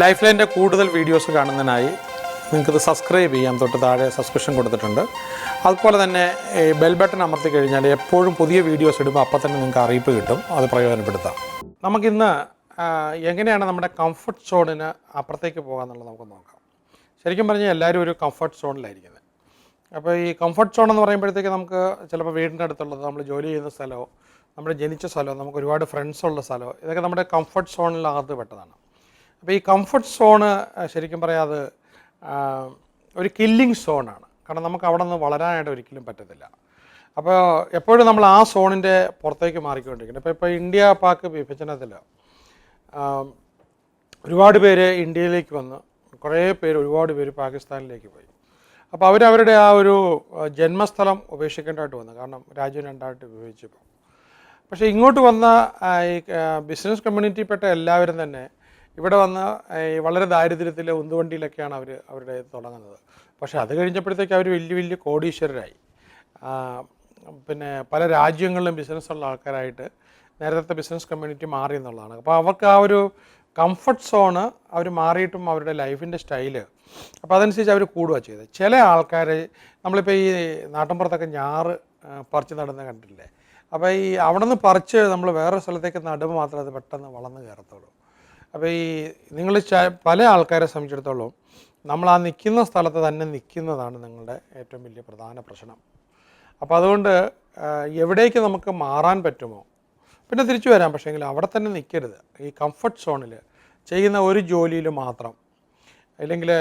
Life ലൈൻ്റെ കൂടുതൽ videos കാണുന്നതിനായി നിങ്ങൾക്കിത് സബ്സ്ക്രൈബ് ചെയ്യാം. തൊട്ട് താഴെ സബ്സ്ക്രിപ്ഷൻ കൊടുത്തിട്ടുണ്ട്. അതുപോലെ തന്നെ ബെൽ ബട്ടൺ അമർത്തി കഴിഞ്ഞാൽ എപ്പോഴും പുതിയ വീഡിയോസ് ഇടുമ്പോൾ അപ്പം തന്നെ നിങ്ങൾക്ക് അറിയിപ്പ് കിട്ടും. അത് പ്രയോജനപ്പെടുത്താം. നമുക്കിന്ന് എങ്ങനെയാണ് നമ്മുടെ കംഫർട്ട് സോണിന് അപ്പുറത്തേക്ക് പോകാമെന്നുള്ളത് നമുക്ക് നോക്കാം. ശരിക്കും പറഞ്ഞാൽ എല്ലാവരും ഒരു കംഫർട്ട് സോണിലായിരിക്കുന്നത്. അപ്പോൾ ഈ കംഫർട്ട് സോൺ എന്ന് പറയുമ്പോഴത്തേക്ക് നമുക്ക് ചിലപ്പോൾ വീടിൻ്റെ അടുത്തുള്ളത്, നമ്മൾ ജോലി ചെയ്യുന്ന സ്ഥലമോ, നമ്മൾ ജനിച്ച സ്ഥലമോ, നമുക്ക് ഒരുപാട് ഫ്രണ്ട്സുള്ള സ്ഥലമോ, ഇതൊക്കെ നമ്മുടെ കംഫർട്ട് സോണിനകത്ത് പെട്ടതാണ്. അപ്പോൾ ഈ കംഫർട്ട് സോണ് ശരിക്കും പറയാതെ ഒരു കില്ലിങ് സോണാണ്. കാരണം നമുക്ക് അവിടെ നിന്ന് വളരാനായിട്ട് ഒരിക്കലും പറ്റത്തില്ല. അപ്പോൾ എപ്പോഴും നമ്മൾ ആ സോണിൻ്റെ പുറത്തേക്ക് മാറിക്കൊണ്ടിരിക്കുന്നത്. ഇപ്പോൾ ഇന്ത്യ പാക് വിഭജനത്തിൽ ഒരുപാട് പേര് ഇന്ത്യയിലേക്ക് വന്ന്, ഒരുപാട് പേര് പാകിസ്ഥാനിലേക്ക് പോയി. അപ്പോൾ അവരവരുടെ ആ ഒരു ജന്മസ്ഥലം ഉപേക്ഷിക്കേണ്ടതായിട്ട് വന്നു. കാരണം രാജ്യം രണ്ടായിട്ട് വിഭജിച്ചപ്പോൾ. പക്ഷേ ഇങ്ങോട്ട് വന്ന ഈ ബിസിനസ് കമ്മ്യൂണിറ്റിയിൽപ്പെട്ട എല്ലാവരും തന്നെ ഇവിടെ വന്ന് വളരെ ദാരിദ്ര്യത്തിലെ ഉന്തുവണ്ടിയിലൊക്കെയാണ് അവരുടെ തുടങ്ങുന്നത്. പക്ഷേ അത് കഴിഞ്ഞപ്പോഴത്തേക്ക് അവർ വലിയ വലിയ കോടീശ്വരരായി. പിന്നെ പല രാജ്യങ്ങളിലും ബിസിനസ്സുള്ള ആൾക്കാരായിട്ട് നേരത്തെ ബിസിനസ് കമ്മ്യൂണിറ്റി മാറി എന്നുള്ളതാണ്. അപ്പോൾ അവർക്ക് ആ ഒരു കംഫർട്ട് സോണ് അവർ മാറിയിട്ടും അവരുടെ ലൈഫിൻ്റെ സ്റ്റൈല് അപ്പോൾ അതനുസരിച്ച് അവർ കൂടുക ചെയ്തത്. ചില ആൾക്കാർ നമ്മളിപ്പോൾ ഈ നാട്ടിൻപുറത്തൊക്കെ ഞാറ് പറിച്ച് നടുന്ന കണ്ടില്ലേ. അപ്പോൾ ഈ അവിടെ നിന്ന് പറിച്ച് നമ്മൾ വേറെ സ്ഥലത്തേക്ക് നടുമ്പോൾ മാത്രമേ അത് പെട്ടെന്ന് വളർന്ന് കയറത്തുള്ളൂ. അപ്പോൾ ഈ നിങ്ങൾ പല ആൾക്കാരെ സംബന്ധിച്ചിടത്തോളം നമ്മൾ ആ നിൽക്കുന്ന സ്ഥലത്ത് തന്നെ നിൽക്കുന്നതാണ് നിങ്ങളുടെ ഏറ്റവും വലിയ പ്രധാന പ്രശ്നം. അപ്പോൾ അതുകൊണ്ട് എവിടേക്ക് നമുക്ക് മാറാൻ പറ്റുമോ, പിന്നെ തിരിച്ചു വരാം, പക്ഷേങ്കിൽ അവിടെ തന്നെ നിൽക്കരുത്. ഈ കംഫർട്ട് സോണിൽ ചെയ്യുന്ന ഒരു ജോലിയിൽ മാത്രം, അല്ലെങ്കിൽ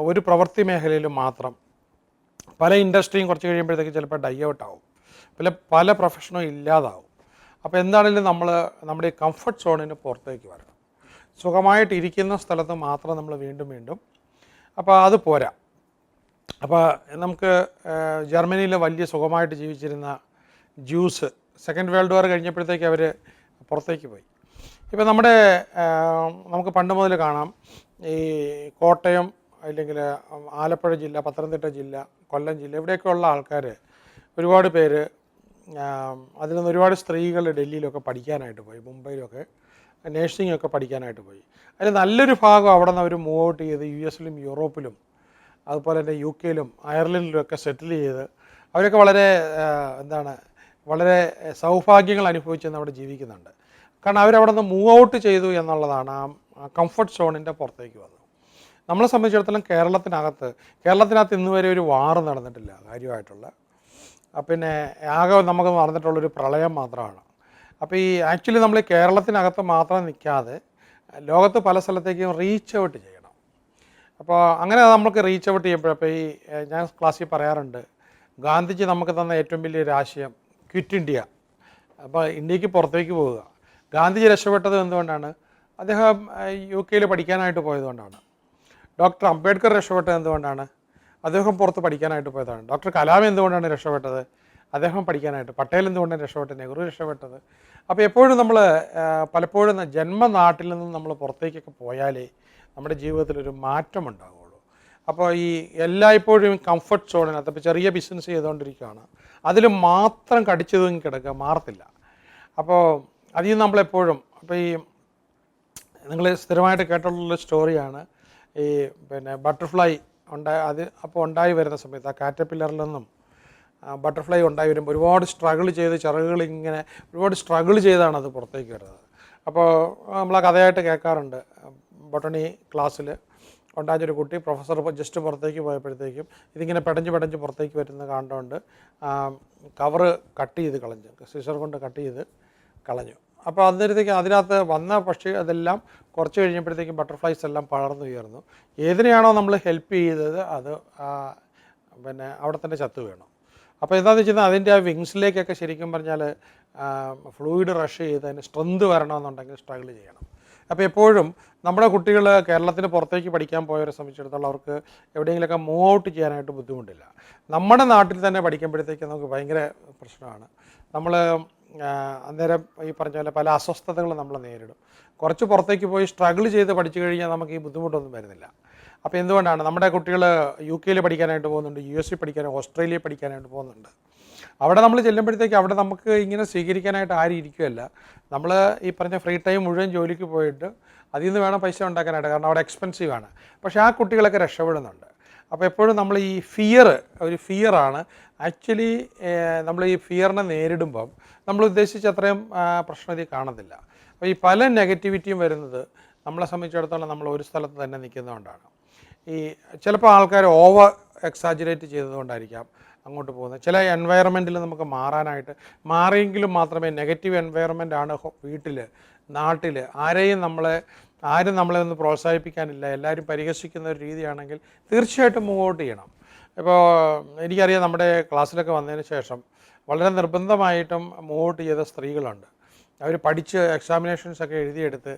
ഒരു പ്രവൃത്തി മേഖലയിൽ മാത്രം. പല ഇൻഡസ്ട്രിയും കുറച്ച് കഴിയുമ്പോഴത്തേക്ക് ചിലപ്പോൾ ഡൈ ഔട്ട് ആവും, പല പ്രൊഫഷനും ഇല്ലാതാവും. അപ്പോൾ എന്താണെങ്കിലും നമ്മൾ നമ്മുടെ ഈ കംഫർട്ട് സോണിന് പുറത്തേക്ക് വരണം. സുഖമായിട്ട് ഇരിക്കുന്ന സ്ഥലത്ത് മാത്രം നമ്മൾ വീണ്ടും അപ്പോൾ അത് പോരാ. അപ്പോൾ നമുക്ക് ജർമ്മനിയിൽ വലിയ സുഖമായിട്ട് ജീവിച്ചിരുന്ന ജ്യൂസ് സെക്കൻഡ് വേൾഡ് വാർ കഴിഞ്ഞപ്പോഴത്തേക്ക് അവർ പുറത്തേക്ക് പോയി. ഇപ്പോൾ നമുക്ക് പണ്ട് മുതൽ കാണാം, ഈ കോട്ടയം അല്ലെങ്കിൽ ആലപ്പുഴ ജില്ല, പത്തനംതിട്ട ജില്ല, കൊല്ലം ജില്ല, ഇവിടെയൊക്കെയുള്ള ആൾക്കാർ ഒരുപാട് പേര്, അതിൽ നിന്ന് ഒരുപാട് സ്ത്രീകൾ ഡൽഹിയിലൊക്കെ പഠിക്കാനായിട്ട് പോയി, മുംബൈയിലൊക്കെ നേഴ്സിംഗ് ഒക്കെ പഠിക്കാനായിട്ട് പോയി. അതിൽ നല്ലൊരു ഭാഗം അവിടെ നിന്ന് അവർ മൂവ് ഔട്ട് ചെയ്ത് US-ലും യൂറോപ്പിലും അതുപോലെ തന്നെ UK-ലും അയർലൻഡിലും ഒക്കെ സെറ്റിൽ ചെയ്ത് അവരൊക്കെ വളരെ സൗഭാഗ്യങ്ങൾ അനുഭവിച്ചെന്ന് അവിടെ ജീവിക്കുന്നുണ്ട്. കാരണം അവരവിടെ നിന്ന് മൂവ് ഔട്ട് ചെയ്തു എന്നുള്ളതാണ്. ആ കംഫർട്ട് സോണിൻ്റെ പുറത്തേക്ക് വന്നു. നമ്മളെ സംബന്ധിച്ചിടത്തോളം കേരളത്തിനകത്ത് ഇന്ന് വരെ ഒരു വാർ നടന്നിട്ടില്ല കാര്യമായിട്ടുള്ള. പിന്നെ ആകെ നമുക്ക് നടന്നിട്ടുള്ളൊരു പ്രളയം മാത്രമാണ്. അപ്പോൾ ഈ ആക്ച്വലി നമ്മൾ കേരളത്തിനകത്ത് മാത്രം നിൽക്കാതെ ലോകത്ത് പല സ്ഥലത്തേക്കും റീച്ച് ഔട്ട് ചെയ്യണം. അപ്പോൾ അങ്ങനെ നമുക്ക് റീച്ച് ഔട്ട് ചെയ്യുമ്പോഴപ്പോൾ ഞാൻ ക്ലാസ്സിൽ പറയാറുണ്ട്, ഗാന്ധിജി നമുക്ക് തന്ന ഏറ്റവും വലിയൊരു ആശയം ക്വിറ്റ് ഇന്ത്യ. അപ്പോൾ ഇന്ത്യക്ക് പുറത്തേക്ക് പോവുക. ഗാന്ധിജി രക്ഷപ്പെട്ടത് എന്തുകൊണ്ടാണ്? അദ്ദേഹം UK-യിൽ പഠിക്കാനായിട്ട് പോയതുകൊണ്ടാണ്. ഡോക്ടർ അംബേദ്കർ രക്ഷപ്പെട്ടത് എന്തുകൊണ്ടാണ്? അദ്ദേഹം പുറത്ത് പഠിക്കാനായിട്ട് പോയതാണ്. ഡോക്ടർ കലാം എന്തുകൊണ്ടാണ് രക്ഷപ്പെട്ടത്? അദ്ദേഹം പഠിക്കാനായിട്ട്. പട്ടേൽ എന്തുകൊണ്ടാണ് രക്ഷപ്പെട്ടത്? നെഹ്റു രക്ഷപ്പെട്ടത്. അപ്പോൾ എപ്പോഴും നമ്മൾ പലപ്പോഴും ജന്മനാട്ടിൽ നിന്ന് നമ്മൾ പുറത്തേക്കൊക്കെ പോയാലേ നമ്മുടെ ജീവിതത്തിലൊരു മാറ്റം ഉണ്ടാവുകയുള്ളൂ. അപ്പോൾ ഈ എല്ലായ്പ്പോഴും കംഫർട്ട് സോണിനകത്ത് ഇപ്പോൾ ചെറിയ ബിസിനസ് ചെയ്തുകൊണ്ടിരിക്കുകയാണ്, അതിൽ മാത്രം കടിച്ചു തൂങ്ങി കിടക്കുക, മാറത്തില്ല. അപ്പോൾ അതിൽ നിന്ന് നമ്മളെപ്പോഴും അപ്പോൾ നിങ്ങൾ സ്ഥിരമായിട്ട് കേട്ടിട്ടുള്ള സ്റ്റോറിയാണ് ബട്ടർഫ്ലൈ ഉണ്ടായി വരുന്ന സമയത്ത് ആ കാറ്റർപില്ലറിൽ നിന്നും ബട്ടർഫ്ലൈ ഉണ്ടായി വരുമ്പോൾ ഒരുപാട് സ്ട്രഗിൾ ചെയ്ത് ചിറകുകൾ ഇങ്ങനെ ഒരുപാട് സ്ട്രഗിൾ ചെയ്താണ് അത് പുറത്തേക്ക് വരുന്നത്. അപ്പോൾ നമ്മൾ ആ കഥയായിട്ട് കേൾക്കാറുണ്ട്. ബോട്ടണി ക്ലാസ്സിൽ ഉണ്ടായൊരു കുട്ടി പ്രൊഫസർ ജസ്റ്റ് പുറത്തേക്ക് പോയപ്പോഴത്തേക്കും ഇതിങ്ങനെ പെടഞ്ഞ് പുറത്തേക്ക് വരുന്ന കണ്ടുകൊണ്ട് കവറ് കട്ട് ചെയ്ത് കളഞ്ഞു, സിസർ കൊണ്ട് കട്ട് ചെയ്ത് കളഞ്ഞു. അപ്പോൾ അതിനകത്ത് വന്ന പക്ഷി അതെല്ലാം കുറച്ച് കഴിഞ്ഞപ്പോഴത്തേക്കും ബട്ടർഫ്ലൈസ് എല്ലാം പടർന്നുയർന്നു. ഏതിനെയാണോ നമ്മൾ ഹെൽപ്പ് ചെയ്തത് അത് അവിടെ തന്നെ ചത്തു വീണു. അപ്പോൾ എന്താണെന്ന് വെച്ച് കഴിഞ്ഞാൽ അതിൻ്റെ ആ വിങ്സിലേക്കൊക്കെ ശരിക്കും പറഞ്ഞാൽ ഫ്ലൂയിഡ് റഷ് ചെയ്ത് അതിന് സ്ട്രെങ്ത് വരണമെന്നുണ്ടെങ്കിൽ സ്ട്രഗിൾ ചെയ്യണം. അപ്പോൾ എപ്പോഴും നമ്മുടെ കുട്ടികൾ കേരളത്തിന് പുറത്തേക്ക് പഠിക്കാൻ പോയവരെ സംബന്ധിച്ചിടത്തോളം അവർക്ക് എവിടെയെങ്കിലുമൊക്കെ മൂവ് ഔട്ട് ചെയ്യാനായിട്ട് ബുദ്ധിമുട്ടില്ല. നമ്മുടെ നാട്ടിൽ തന്നെ പഠിക്കുമ്പോഴത്തേക്ക് നമുക്ക് ഭയങ്കര പ്രശ്നമാണ്. നമ്മൾ അന്നേരം ഈ പറഞ്ഞ പോലെ പല അസ്വസ്ഥതകളും നമ്മൾ നേരിടും. കുറച്ച് പുറത്തേക്ക് പോയി സ്ട്രഗിൾ ചെയ്ത് പഠിച്ചു കഴിഞ്ഞാൽ നമുക്ക് ഈ ബുദ്ധിമുട്ടൊന്നും വരുന്നില്ല. അപ്പോൾ എന്തുകൊണ്ടാണ് നമ്മുടെ കുട്ടികൾ UK-യിൽ പഠിക്കാനായിട്ട് പോകുന്നുണ്ട്, US-ൽ പഠിക്കാനായിട്ട്, ഓസ്ട്രേലിയയിൽ പഠിക്കാനായിട്ട് പോകുന്നുണ്ട്. അവിടെ നമ്മൾ ചെല്ലുമ്പോഴത്തേക്ക് അവിടെ നമുക്ക് ഇങ്ങനെ സ്വീകരിക്കാനായിട്ട് ആരും ഇരിക്കുകയല്ല. നമ്മൾ ഈ പറഞ്ഞ ഫ്രീ ടൈം മുഴുവൻ ജോലിക്ക് പോയിട്ട് അതിൽ നിന്ന് വേണം പൈസ ഉണ്ടാക്കാനായിട്ട്, കാരണം അവിടെ എക്സ്പെൻസീവാണ്. പക്ഷേ ആ കുട്ടികളൊക്കെ രക്ഷപ്പെടുന്നുണ്ട്. അപ്പോൾ എപ്പോഴും നമ്മൾ ഈ ഒരു ഫിയറാണ് ആക്ച്വലി. നമ്മൾ ഈ ഫിയറിനെ നേരിടുമ്പം നമ്മൾ ഉദ്ദേശിച്ച അത്രയും പ്രശ്നം ഇതിൽ കാണത്തില്ല. അപ്പോൾ ഈ പല നെഗറ്റിവിറ്റിയും വരുന്നത് നമ്മളെ സംബന്ധിച്ചിടത്തോളം നമ്മൾ ഒരു സ്ഥലത്ത് തന്നെ നിൽക്കുന്നതുകൊണ്ടാണ്. ഈ ചിലപ്പോൾ ആൾക്കാർ ഓവർ എക്സാജുറേറ്റ് ചെയ്തതുകൊണ്ടായിരിക്കാം അങ്ങോട്ട് പോകുന്നത്. ചില എൻവയറമെൻറ്റിൽ നമുക്ക് മാറിയെങ്കിലും മാത്രമേ നെഗറ്റീവ് എൻവയറമെൻ്റ് ആണ് വീട്ടിൽ, നാട്ടിൽ ആരും നമ്മളെ ഒന്ന് പ്രോത്സാഹിപ്പിക്കാനില്ല, എല്ലാവരും പരിഹസിക്കുന്ന ഒരു രീതിയാണെങ്കിൽ തീർച്ചയായിട്ടും മൂവ് ഔട്ട് ചെയ്യണം. ഇപ്പോൾ എനിക്കറിയാം, നമ്മുടെ ക്ലാസ്സിലൊക്കെ വന്നതിന് ശേഷം വളരെ നിർബന്ധമായിട്ടും മൂവ് ഔട്ട് ചെയ്ത സ്ത്രീകളുണ്ട്. അവർ പഠിച്ച് എക്സാമിനേഷൻസൊക്കെ എഴുതിയെടുത്ത്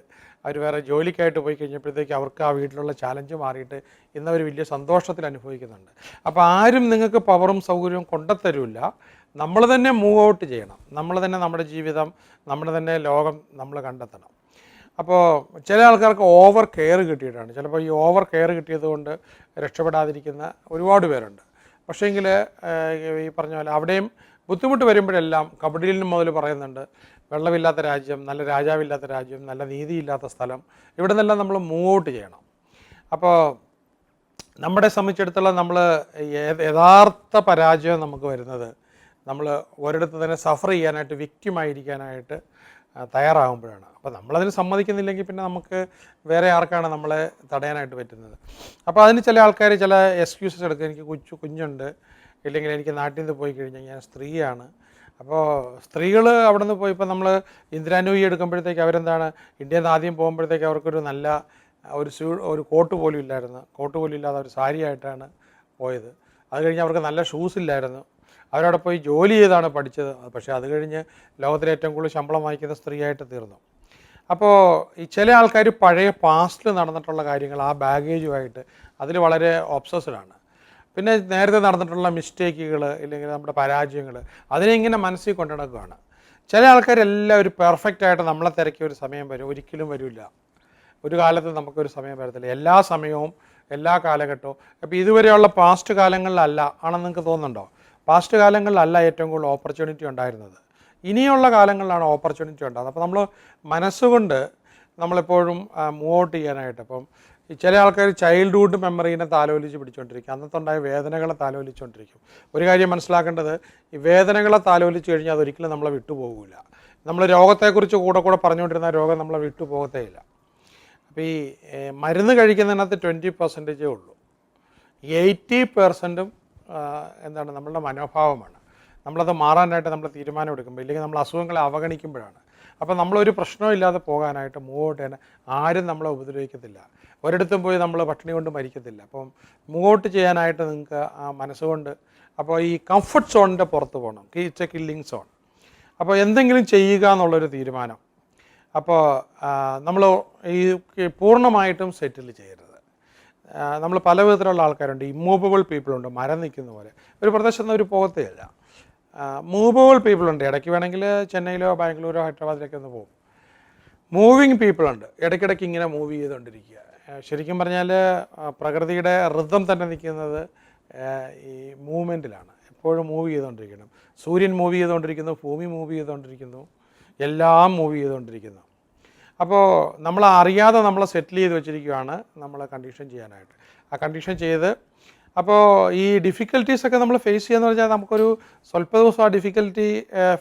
അവർ വേറെ ജോലിക്കായിട്ട് പോയി കഴിഞ്ഞപ്പോഴത്തേക്ക് അവർക്ക് ആ വീട്ടിലുള്ള ചാലഞ്ച് മാറിയിട്ട് ഇന്നവർ വലിയ സന്തോഷത്തിൽ അനുഭവിക്കുന്നുണ്ട്. അപ്പോൾ ആരും നിങ്ങൾക്ക് പവറും സൗകര്യവും കൊണ്ടുത്തരില്ല. നമ്മൾ തന്നെ മൂവ് ഔട്ട് ചെയ്യണം. നമ്മൾ തന്നെ നമ്മുടെ ജീവിതം, നമ്മുടെ തന്നെ ലോകം നമ്മൾ കണ്ടെത്തണം. അപ്പോൾ ചില ആൾക്കാർക്ക് ഓവർ കെയർ കിട്ടിയിട്ടാണ്. ചിലപ്പോൾ ഈ ഓവർ കെയർ കിട്ടിയതുകൊണ്ട് രക്ഷപ്പെടാതിരിക്കുന്ന ഒരുപാട് പേരുണ്ട്. പക്ഷേങ്കിൽ ഈ പറഞ്ഞ പോലെ അവിടെയും ബുദ്ധിമുട്ട് വരുമ്പോഴെല്ലാം കബഡിയിൽ മുതൽ പറയുന്നുണ്ട്, വെള്ളമില്ലാത്ത രാജ്യം, നല്ല രാജാവില്ലാത്ത രാജ്യം, നല്ല നീതിയില്ലാത്ത സ്ഥലം, ഇവിടെ നിന്നെല്ലാം നമ്മൾ മൂവ് ഔട്ട് ചെയ്യണം. അപ്പോൾ നമ്മളെ സംബന്ധിച്ചിടത്തോളം നമ്മൾ യഥാർത്ഥ പരാജയം നമുക്ക് വരുന്നത് നമ്മൾ ഒരിടത്ത് തന്നെ സഫർ ചെയ്യാനായിട്ട്, വിക്റ്റിമായിരിക്കാനായിട്ട് തയ്യാറാകുമ്പോഴാണ്. അപ്പോൾ നമ്മളതിന് സമ്മതിക്കുന്നില്ലെങ്കിൽ പിന്നെ നമുക്ക് വേറെ ആർക്കാണ് നമ്മളെ തടയാനായിട്ട് പറ്റുന്നത്. അപ്പോൾ അതിന് ചില ആൾക്കാർ ചില എക്സ്ക്യൂസസ് എടുക്കും. എനിക്ക് കുഞ്ഞുണ്ട്, ഇല്ലെങ്കിൽ എനിക്ക് നാട്ടിൽ നിന്ന് പോയി കഴിഞ്ഞാൽ ഞാൻ സ്ത്രീയാണ്. അപ്പോൾ സ്ത്രീകൾ അവിടെ നിന്ന് പോയി, ഇപ്പോൾ നമ്മൾ ഇന്ദിരാനൂയി എടുക്കുമ്പോഴത്തേക്ക് അവരെന്താണ്, ഇന്ത്യയിൽ നിന്ന് ആദ്യം പോകുമ്പോഴത്തേക്ക് അവർക്കൊരു നല്ല ഒരു കോട്ട് പോലും ഇല്ലായിരുന്നു. കോട്ട് പോലും ഇല്ലാതെ ഒരു സാരിയായിട്ടാണ് പോയത്. അത് കഴിഞ്ഞ് അവർക്ക് നല്ല ഷൂസ് ഇല്ലായിരുന്നു. അവരവിടെ പോയി ജോലി ചെയ്താണ് പഠിച്ചത്. പക്ഷേ അത് കഴിഞ്ഞ് ലോകത്തിലെ ഏറ്റവും കൂടുതൽ ശമ്പളം വാങ്ങിക്കുന്ന സ്ത്രീയായിട്ട് തീർന്നു. അപ്പോൾ ഈ ചില ആൾക്കാർ പഴയ പാസ്റ്റിൽ നടന്നിട്ടുള്ള കാര്യങ്ങൾ, ആ ബാഗേജുമായിട്ട് അതിൽ വളരെ ഒബ്സസ്ഡാണ്. പിന്നെ നേരത്തെ നടന്നിട്ടുള്ള മിസ്റ്റേക്കുകൾ ഇല്ലെങ്കിൽ നമ്മുടെ പരാജയങ്ങൾ, അതിനെ ഇങ്ങനെ മനസ്സിൽ കൊണ്ടു നടക്കുകയാണ്. ചില ആൾക്കാരെല്ലാം ഒരു പെർഫെക്റ്റായിട്ട് നമ്മളെ തിരക്കിയ ഒരു സമയം വരും, ഒരിക്കലും വരില്ല. ഒരു കാലത്ത് നമുക്കൊരു സമയം വരത്തില്ല. എല്ലാ സമയവും, എല്ലാ കാലഘട്ടവും. അപ്പോൾ ഇതുവരെയുള്ള പാസ്റ്റ് കാലങ്ങളിലല്ല ആണെന്ന് നിങ്ങൾക്ക് തോന്നുന്നുണ്ടോ? പാസ്റ്റ് കാലങ്ങളിലല്ല ഏറ്റവും കൂടുതൽ ഓപ്പർച്യൂണിറ്റി ഉണ്ടായിരുന്നത്. ഇനിയുള്ള കാലങ്ങളിലാണ് ഓപ്പർച്യൂണിറ്റി ഉണ്ടാകുന്നത്. അപ്പോൾ നമ്മൾ മനസ്സുകൊണ്ട് നമ്മളെപ്പോഴും മൂവ് ഔട്ട് ചെയ്യാനായിട്ട്, അപ്പം ചില ആൾക്കാർ ചൈൽഡ്ഹുഡ് മെമ്മറീനെ താലോലിച്ച് പിടിച്ചുകൊണ്ടിരിക്കും, അന്നത്തുണ്ടായ വേദനകളെ താലോലിച്ചുകൊണ്ടിരിക്കും. ഒരു കാര്യം മനസ്സിലാക്കേണ്ടത്, ഈ വേദനകളെ താലോലിച്ച് കഴിഞ്ഞാൽ അതൊരിക്കലും നമ്മളെ വിട്ടുപോകില്ല. നമ്മൾ രോഗത്തെക്കുറിച്ച് കൂടെ പറഞ്ഞുകൊണ്ടിരുന്ന രോഗം നമ്മളെ വിട്ടുപോകത്തേയില്ല. അപ്പോൾ ഈ മരുന്ന് കഴിക്കുന്നതിനകത്ത് 20% ഉള്ളൂ. 80% എന്താണ്, നമ്മളുടെ മനോഭാവമാണ്. നമ്മളത് മാറാനായിട്ട് നമ്മൾ തീരുമാനം എടുക്കുമ്പോൾ, ഇല്ലെങ്കിൽ നമ്മൾ അസുഖങ്ങളെ അവഗണിക്കുമ്പോഴാണ്. അപ്പോൾ നമ്മളൊരു പ്രശ്നമില്ലാതെ പോകാനായിട്ട് മൂവ് ഔട്ട് ചെയ്യാൻ ആരും നമ്മളെ ഉപദ്രവിക്കത്തില്ല. ഒരിടത്തും പോയി നമ്മൾ പട്ടിണി കൊണ്ട് മരിക്കത്തില്ല. അപ്പം മൂവ് ഔട്ട് ചെയ്യാനായിട്ട് നിങ്ങൾക്ക് ആ മനസ്സുകൊണ്ട്, അപ്പോൾ ഈ കംഫർട്ട് സോണിൻ്റെ പുറത്ത് പോകണം. It's A killing zone. അപ്പോൾ എന്തെങ്കിലും ചെയ്യുക എന്നുള്ളൊരു തീരുമാനം. അപ്പോൾ നമ്മൾ ഈ പൂർണ്ണമായിട്ടും സെറ്റിൽ ചെയ്യരുത്. നമ്മൾ പല വിധത്തിലുള്ള ആൾക്കാരുണ്ട്. ഇമ്മൂവബിൾ പീപ്പിളുണ്ട്, മരം നിൽക്കുന്ന പോലെ. ഒരു പ്രദേശത്ത് നിന്ന് ഒരു പോകത്തേയില്ല. മൂവബിൾ പീപ്പിളുണ്ട്, ഇടയ്ക്ക് വേണമെങ്കിൽ ചെന്നൈയിലോ ബാംഗ്ലൂരോ ഹൈദരാബാദിലൊക്കെ ഒന്ന് പോകും. മൂവിങ് പീപ്പിളുണ്ട്, ഇടയ്ക്കിടയ്ക്ക് ഇങ്ങനെ മൂവ് ചെയ്തുകൊണ്ടിരിക്കുക. ശരിക്കും പറഞ്ഞാൽ പ്രകൃതിയുടെ ഋതം തന്നെ നിൽക്കുന്നത് ഈ മൂവ്മെൻറ്റിലാണ്. എപ്പോഴും മൂവ് ചെയ്തുകൊണ്ടിരിക്കണം. സൂര്യൻ മൂവ് ചെയ്തുകൊണ്ടിരിക്കുന്നു, ഭൂമി മൂവ് ചെയ്തുകൊണ്ടിരിക്കുന്നു, എല്ലാം മൂവ് ചെയ്തുകൊണ്ടിരിക്കുന്നു. അപ്പോൾ നമ്മൾ അറിയാതെ നമ്മളെ സെറ്റിൽ ചെയ്ത് വെച്ചിരിക്കുകയാണ് നമ്മളെ കണ്ടീഷൻ ചെയ്യാനായിട്ട്. ആ കണ്ടീഷൻ ചെയ്ത്, അപ്പോൾ ഈ ഡിഫിക്കൽട്ടീസൊക്കെ നമ്മൾ ഫേസ് ചെയ്യാന്ന് പറഞ്ഞാൽ നമുക്കൊരു സ്വല്പ ദിവസം ആ ഡിഫിക്കൽറ്റി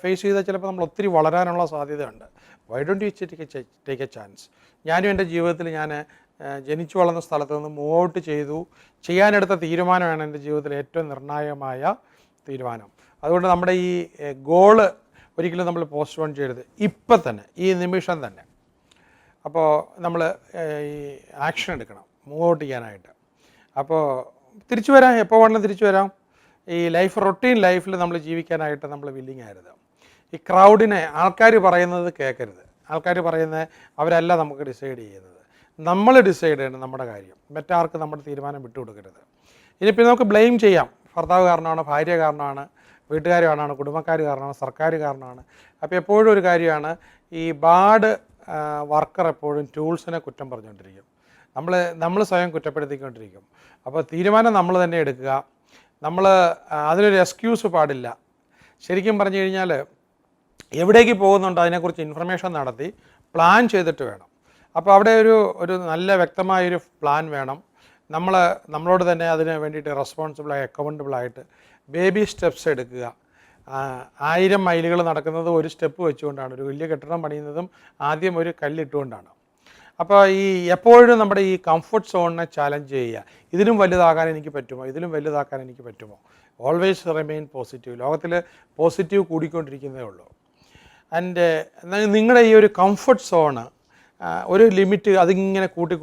ഫേസ് ചെയ്താൽ ചിലപ്പോൾ നമ്മൾ ഒത്തിരി വളരാനുള്ള സാധ്യതയുണ്ട്. Why don't you take A chance? ഞാനും എൻ്റെ ജീവിതത്തിൽ ഞാൻ ജനിച്ചു വളർന്ന സ്ഥലത്ത് നിന്ന് മൂവ് ഔട്ട് ചെയ്യാനെടുത്ത തീരുമാനമാണ് എൻ്റെ ജീവിതത്തിലെ ഏറ്റവും നിർണായകമായ തീരുമാനം. അതുകൊണ്ട് നമ്മുടെ ഈ ഗോള് ഒരിക്കലും നമ്മൾ പോസ്റ്റ്പോൺ ചെയ്യരുത്. ഇപ്പം തന്നെ, ഈ നിമിഷം തന്നെ. അപ്പോൾ നമ്മൾ ഈ ആക്ഷൻ എടുക്കണം മൂവ് ഔട്ട് ചെയ്യാനായിട്ട്. അപ്പോൾ തിരിച്ചു വരാം, എപ്പോൾ വേണമെങ്കിലും തിരിച്ചു വരാം. ഈ റൊട്ടീൻ ലൈഫിൽ നമ്മൾ ജീവിക്കാനായിട്ട് നമ്മൾ വില്ലിങ് ആയിരുന്നു. ഈ ക്രൗഡിനെ, ആൾക്കാർ പറയുന്നത് കേൾക്കരുത്. ആൾക്കാർ പറയുന്നത് അവരല്ല നമുക്ക് ഡിസൈഡ് ചെയ്യുന്നത്. നമ്മൾ ഡിസൈഡ് ചെയ്യണം നമ്മുടെ കാര്യം. മറ്റാർക്ക് നമ്മുടെ തീരുമാനം വിട്ടുകൊടുക്കരുത്. ഇനിയിപ്പോൾ നമുക്ക് ബ്ലെയിം ചെയ്യാം. ഭർത്താവ് കാരണമാണ്, ഭാര്യ കാരണമാണ്, വീട്ടുകാർ കാരണമാണ്, കുടുംബക്കാർ കാരണമാണ്, സർക്കാർ കാരണമാണ്. അപ്പോൾ എപ്പോഴും ഒരു കാര്യമാണ്, ഈ ബാഡ് വർക്കർ എപ്പോഴും ടൂൾസിനെ കുറ്റം പറഞ്ഞുകൊണ്ടിരിക്കും. നമ്മൾ സ്വയം കുറ്റപ്പെടുത്തിക്കൊണ്ടിരിക്കും. അപ്പോൾ തീരുമാനം നമ്മൾ തന്നെ എടുക്കുക. അതിനൊരു എക്സ്ക്യൂസ് പാടില്ല. ശരിക്കും പറഞ്ഞു കഴിഞ്ഞാൽ എവിടേക്ക് പോകുന്നുണ്ടോ അതിനെക്കുറിച്ച് ഇൻഫർമേഷൻ നടത്തി പ്ലാൻ ചെയ്തിട്ട് വേണം. അപ്പോൾ അവിടെ ഒരു നല്ല വ്യക്തമായൊരു പ്ലാൻ വേണം. നമ്മളോട് തന്നെ അതിന് വേണ്ടിയിട്ട് റെസ്പോൺസിബിളായി അക്കൗണ്ടബിളായിട്ട് ബേബി സ്റ്റെപ്സ് എടുക്കുക. 1000 മൈലുകൾ നടക്കുന്നത് ഒരു സ്റ്റെപ്പ് വെച്ചുകൊണ്ടാണ്. ഒരു വലിയ കെട്ടിടം പണിയുന്നതും ആദ്യം ഒരു കല്ലിട്ടുകൊണ്ടാണ്. അപ്പോൾ എപ്പോഴും നമ്മുടെ ഈ കംഫർട്ട് സോണിനെ ചാലഞ്ച് ചെയ്യുക. ഇതിലും വലുതാകാൻ എനിക്ക് പറ്റുമോ, ഇതിലും വലുതാക്കാൻ എനിക്ക് പറ്റുമോ. Always remain positive. ലോകത്തിൽ പോസിറ്റീവ് കൂടിക്കൊണ്ടിരിക്കുന്നതേ ഉള്ളൂ. ആൻഡ് നിങ്ങളുടെ ഈ ഒരു കംഫർട്ട് സോണ് ഒരു ലിമിറ്റ് അതിങ്ങനെ കൂട്ടി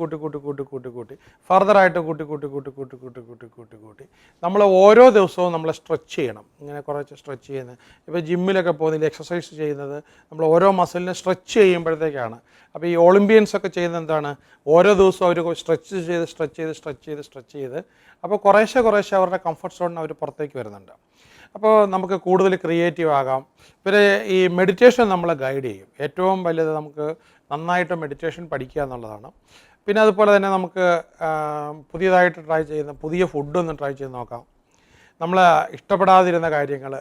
ഫർദറായിട്ട് കൂട്ടി നമ്മൾ ഓരോ ദിവസവും നമ്മൾ സ്ട്രെച്ച് ചെയ്യണം. ഇങ്ങനെ കുറച്ച് സ്ട്രെച്ച് ചെയ്യുന്നത്, ഇപ്പോൾ ജിമ്മിലൊക്കെ പോകുന്നില്ല, എക്സസൈസ് ചെയ്യുന്നത് നമ്മൾ ഓരോ മസിലിനെ സ്ട്രെച്ച് ചെയ്യുമ്പോഴത്തേക്കാണ്. അപ്പോൾ ഈ ഒളിമ്പിയൻസൊക്കെ ചെയ്യുന്നത് എന്താണ്, ഓരോ ദിവസവും അവർ സ്ട്രെച്ച് ചെയ്ത് അപ്പോൾ കുറേശ്ശെ അവരുടെ കംഫർട്ട് സോണിന് അവർ പുറത്തേക്ക് വരുന്നുണ്ട്. അപ്പോൾ നമുക്ക് കൂടുതൽ ക്രിയേറ്റീവ് ആകാം. പിന്നെ ഈ മെഡിറ്റേഷൻ നമ്മളെ ഗൈഡ് ചെയ്യും. ഏറ്റവും വലുത് നമുക്ക് നന്നായിട്ട് മെഡിറ്റേഷൻ പഠിക്കുക എന്നുള്ളതാണ്. പിന്നെ അതുപോലെ തന്നെ നമുക്ക് പുതിയതായിട്ട് ട്രൈ ചെയ്യുന്ന പുതിയ ഫുഡൊന്ന് ട്രൈ ചെയ്ത് നോക്കാം. നമ്മൾ ഇഷ്ടപ്പെടാതിരുന്ന കാര്യങ്ങൾ,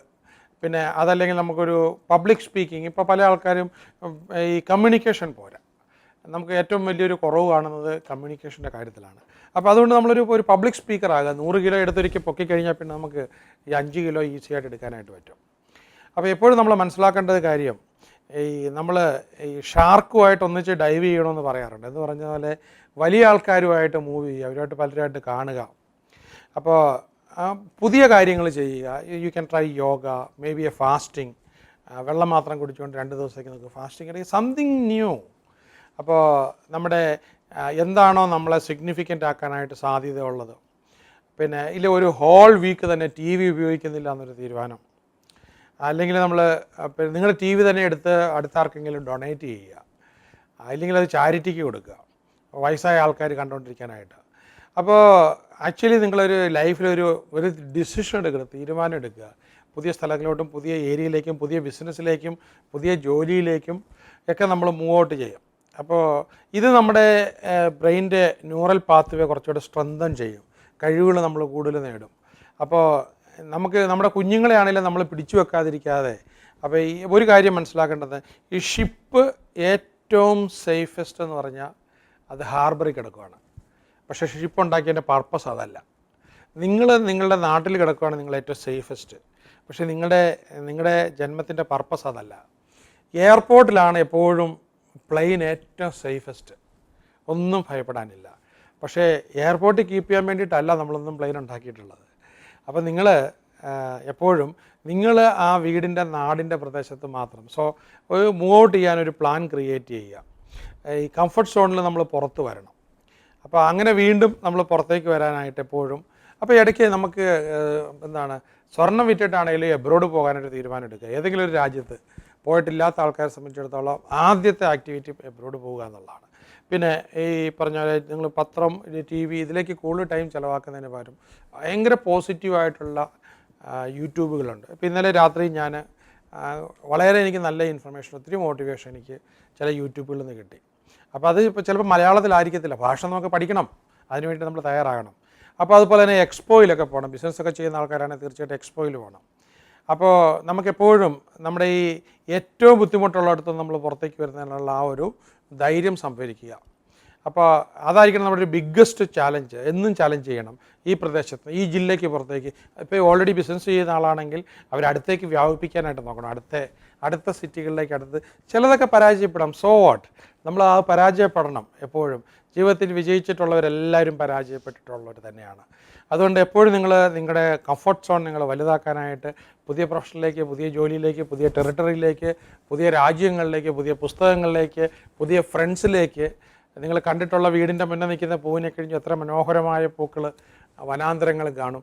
പിന്നെ അതല്ലെങ്കിൽ നമുക്കൊരു പബ്ലിക് സ്പീക്കിംഗ്. ഇപ്പോൾ പല ആൾക്കാരും ഈ കമ്മ്യൂണിക്കേഷൻ പോരാ. നമുക്ക് ഏറ്റവും വലിയൊരു കുറവ് കാണുന്നത് കമ്മ്യൂണിക്കേഷൻ്റെ കാര്യത്തിലാണ്. അപ്പോൾ അതുകൊണ്ട് നമ്മളൊരു പബ്ലിക് സ്പീക്കർ ആകുക. 100 കിലോ എടുത്തൊരിക്കൽ പൊക്കിക്കഴിഞ്ഞാൽ പിന്നെ നമുക്ക് ഈ 5 കിലോ ഈസി ആയിട്ട് എടുക്കാനായിട്ട് പറ്റും. അപ്പോൾ എപ്പോഴും നമ്മൾ മനസ്സിലാക്കേണ്ടത് കാര്യം, നമ്മൾ ഈ ഷാർക്കുമായിട്ട് ഒന്നിച്ച് ഡൈവ് ചെയ്യണമെന്ന് പറയാറുണ്ട്. എന്ന് പറഞ്ഞ പോലെ വലിയ ആൾക്കാരുമായിട്ട് മൂവ് ചെയ്യുക, അവരുമായിട്ട് പലരുമായിട്ട് കാണുക. അപ്പോൾ പുതിയ കാര്യങ്ങൾ ചെയ്യുക. You can try yoga, may be A fasting. വെള്ളം മാത്രം കുടിച്ചുകൊണ്ട് 2 ദിവസത്തേക്ക് നമുക്ക് ഫാസ്റ്റിംഗ് അല്ലെങ്കിൽ സംതിങ് ന്യൂ. അപ്പോൾ നമ്മുടെ എന്താണോ നമ്മളെ സിഗ്നിഫിക്കൻ്റ് ആക്കാനായിട്ട് സാധ്യതയുള്ളത്. പിന്നെ ഇല്ല ഒരു ഹോൾ വീക്ക് തന്നെ TV ഉപയോഗിക്കുന്നില്ല എന്നൊരു തീരുമാനം. അല്ലെങ്കിൽ നിങ്ങളുടെ TV തന്നെ എടുത്ത് അടുത്ത ആർക്കെങ്കിലും ഡൊണേറ്റ് ചെയ്യുക, അല്ലെങ്കിൽ അത് ചാരിറ്റിക്ക് കൊടുക്കുക, വയസ്സായ ആൾക്കാർ കണ്ടുകൊണ്ടിരിക്കാനായിട്ട്. അപ്പോൾ ആക്ച്വലി നിങ്ങളൊരു ലൈഫിലൊരു ഡിസിഷൻ എടുക്കുക, തീരുമാനം എടുക്കുക. പുതിയ സ്ഥലങ്ങളിലോട്ടും പുതിയ ഏരിയയിലേക്കും പുതിയ ബിസിനസ്സിലേക്കും പുതിയ ജോലിയിലേക്കും ഒക്കെ നമ്മൾ മൂവ് ഔട്ട് ചെയ്യും. അപ്പോൾ ഇത് നമ്മുടെ ബ്രെയിൻ്റെ ന്യൂറൽ പാത്വേ കുറച്ചുകൂടെ സ്ട്രെങ്തൻ ചെയ്യും, കഴിവുകൾ നമ്മൾ കൂടുതൽ നേടും. അപ്പോൾ നമ്മുടെ കുഞ്ഞുങ്ങളെ ആണെങ്കിലും നമ്മൾ പിടിച്ചു വെക്കാതിരിക്കാതെ. അപ്പോൾ ഈ ഒരു കാര്യം മനസ്സിലാക്കേണ്ടത്, ഈ ഷിപ്പ് ഏറ്റവും സേഫസ്റ്റ് എന്ന് പറഞ്ഞാൽ അത് ഹാർബറിൽ കിടക്കുകയാണ്. പക്ഷേ ഷിപ്പ് ഉണ്ടാക്കിയതിൻ്റെ പർപ്പസ് അതല്ല. നിങ്ങളുടെ നാട്ടിൽ കിടക്കുകയാണ് നിങ്ങൾ ഏറ്റവും സേഫസ്റ്റ്. പക്ഷേ നിങ്ങളുടെ ജന്മത്തിൻ്റെ പർപ്പസ് അതല്ല. എയർപോർട്ടിലാണ് എപ്പോഴും പ്ലെയിൻ ഏറ്റവും സേഫസ്റ്റ്, ഒന്നും ഭയപ്പെടാനില്ല. പക്ഷേ എയർപോർട്ടിൽ കീപ്പ് ചെയ്യാൻ വേണ്ടിയിട്ടല്ല നമ്മളൊന്നും പ്ലെയിൻ ഉണ്ടാക്കിയിട്ടുള്ളത്. അപ്പോൾ നിങ്ങൾ എപ്പോഴും ആ വീടിൻ്റെ നാടിൻ്റെ പ്രദേശത്ത് മാത്രം. സോ ഒരു മൂവ് ഔട്ട് ചെയ്യാനൊരു പ്ലാൻ ക്രിയേറ്റ് ചെയ്യുക. ഈ കംഫർട്ട് സോണിൽ നമ്മൾ പുറത്ത് വരണം. അപ്പോൾ അങ്ങനെ വീണ്ടും നമ്മൾ പുറത്തേക്ക് വരാനായിട്ട് എപ്പോഴും. അപ്പോൾ ഇടയ്ക്ക് നമുക്ക് സ്വർണം വിറ്റിട്ടാണെങ്കിലും എബ്രോഡ് പോകാനൊരു തീരുമാനം എടുക്കുക. ഏതെങ്കിലും ഒരു രാജ്യത്ത് പോയിട്ടില്ലാത്ത ആൾക്കാരെ സംബന്ധിച്ചിടത്തോളം ആദ്യത്തെ ആക്ടിവിറ്റി എബ്രോഡ് പോവുക എന്നുള്ളതാണ്. പിന്നെ ഈ പറഞ്ഞ പോലെ നിങ്ങൾ പത്രം, TV ഇതിലേക്ക് കൂടുതൽ ടൈം ചിലവാക്കുന്നതിന് പകരം ഭയങ്കര പോസിറ്റീവായിട്ടുള്ള യൂട്യൂബുകളുണ്ട്. ഇപ്പോൾ ഇന്നലെ രാത്രി ഞാൻ വളരെ എനിക്ക് നല്ല ഇൻഫർമേഷൻ, ഒത്തിരി മോട്ടിവേഷൻ എനിക്ക് ചില യൂട്യൂബുകളിൽ നിന്ന് കിട്ടി. അപ്പോൾ അത് ഇപ്പോൾ ചിലപ്പോൾ മലയാളത്തിലായിരിക്കത്തില്ല, ഭാഷ നമുക്ക് പഠിക്കണം, അതിനുവേണ്ടി നമ്മൾ തയ്യാറാകണം. അപ്പോൾ അതുപോലെ തന്നെ എക്സ്പോയിലൊക്കെ പോകണം. ബിസിനസ്സൊക്കെ ചെയ്യുന്ന ആൾക്കാരാണെങ്കിൽ തീർച്ചയായിട്ടും എക്സ്പോയിൽ പോകണം. അപ്പോൾ നമുക്കെപ്പോഴും നമ്മുടെ ഈ ഏറ്റവും ബുദ്ധിമുട്ടുള്ളിടത്ത് നമ്മൾ പുറത്തേക്ക് വരുന്നതിനുള്ള ആ ഒരു ധൈര്യം സംഭരിക്കുക. അപ്പോൾ അതായിരിക്കണം നമ്മുടെ ഒരു ബിഗ്ഗസ്റ്റ് ചാലഞ്ച്. എന്നും ചാലഞ്ച് ചെയ്യണം. ഈ പ്രദേശത്ത്, ഈ ജില്ലയ്ക്ക് പുറത്തേക്ക്. ഇപ്പോൾ ഓൾറെഡി ബിസിനസ് ചെയ്യുന്ന ആളാണെങ്കിൽ അവരടുത്തേക്ക് വ്യാപിപ്പിക്കാനായിട്ട് നോക്കണം. അടുത്ത സിറ്റികളിലേക്ക് ചിലതൊക്കെ പരാജയപ്പെടാം. സോ വാട്ട്, നമ്മൾ ആ പരാജയപ്പെടണം. എപ്പോഴും ജീവിതത്തിൽ വിജയിച്ചിട്ടുള്ളവരെല്ലാവരും പരാജയപ്പെട്ടിട്ടുള്ളവർ തന്നെയാണ്. അതുകൊണ്ട് എപ്പോഴും നിങ്ങളുടെ കംഫർട്ട് സോൺ നിങ്ങൾ വലുതാക്കാനായിട്ട് പുതിയ പ്രൊഫഷനിലേക്ക്, പുതിയ ജോലിയിലേക്ക്, പുതിയ ടെറിട്ടറിയിലേക്ക്, പുതിയ രാജ്യങ്ങളിലേക്ക്, പുതിയ പുസ്തകങ്ങളിലേക്ക്, പുതിയ ഫ്രണ്ട്സിലേക്ക്, നിങ്ങൾ കണ്ടിട്ടുള്ള വീടിൻ്റെ മുന്നേ നിൽക്കുന്ന പൂവിനെ കഴിഞ്ഞ് എത്ര മനോഹരമായ പൂക്കൾ വനാന്തരങ്ങൾ കാണും.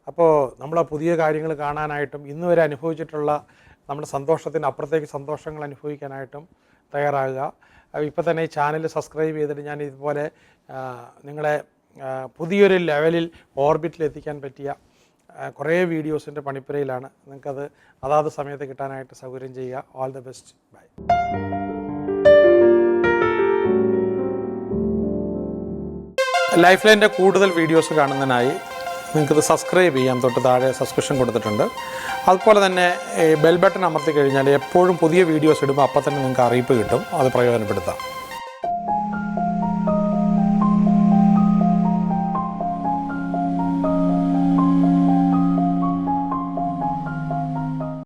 അപ്പോൾ നമ്മൾ പുതിയ കാര്യങ്ങൾ കാണാനായിട്ടും ഇന്ന് വരെ അനുഭവിച്ചിട്ടുള്ള നമ്മുടെ സന്തോഷത്തിന് അപ്പുറത്തേക്ക് സന്തോഷങ്ങൾ അനുഭവിക്കാനായിട്ടും തയ്യാറാകുക. ഇപ്പോൾ തന്നെ ഈ ചാനൽ സബ്സ്ക്രൈബ് ചെയ്തിട്ട് ഞാൻ ഇതുപോലെ നിങ്ങളെ പുതിയൊരു ലെവലിൽ ഓർബിറ്റിൽ എത്തിക്കാൻ പറ്റിയ കുറേ വീഡിയോസിൻ്റെ പണിപ്പുരയിലാണ്. നിങ്ങൾക്കത് അതാത് സമയത്ത് കിട്ടാനായിട്ട് സൗകര്യം ചെയ്യുക. All the best. Bye. Life ലൈൻ്റെ കൂടുതൽ വീഡിയോസ് കാണുന്നതിനായി നിങ്ങൾക്കത് സബ്സ്ക്രൈബ് ചെയ്യാം. തൊട്ട് താഴെ സബ്സ്ക്രിപ്ഷൻ കൊടുത്തിട്ടുണ്ട്. അതുപോലെ തന്നെ ബെൽ ബട്ടൺ അമർത്തി കഴിഞ്ഞാൽ എപ്പോഴും പുതിയ വീഡിയോസ് ഇടുമ്പോൾ അപ്പം തന്നെ നിങ്ങൾക്ക് അറിയിപ്പ് കിട്ടും. അത് പ്രയോജനപ്പെടുത്താം.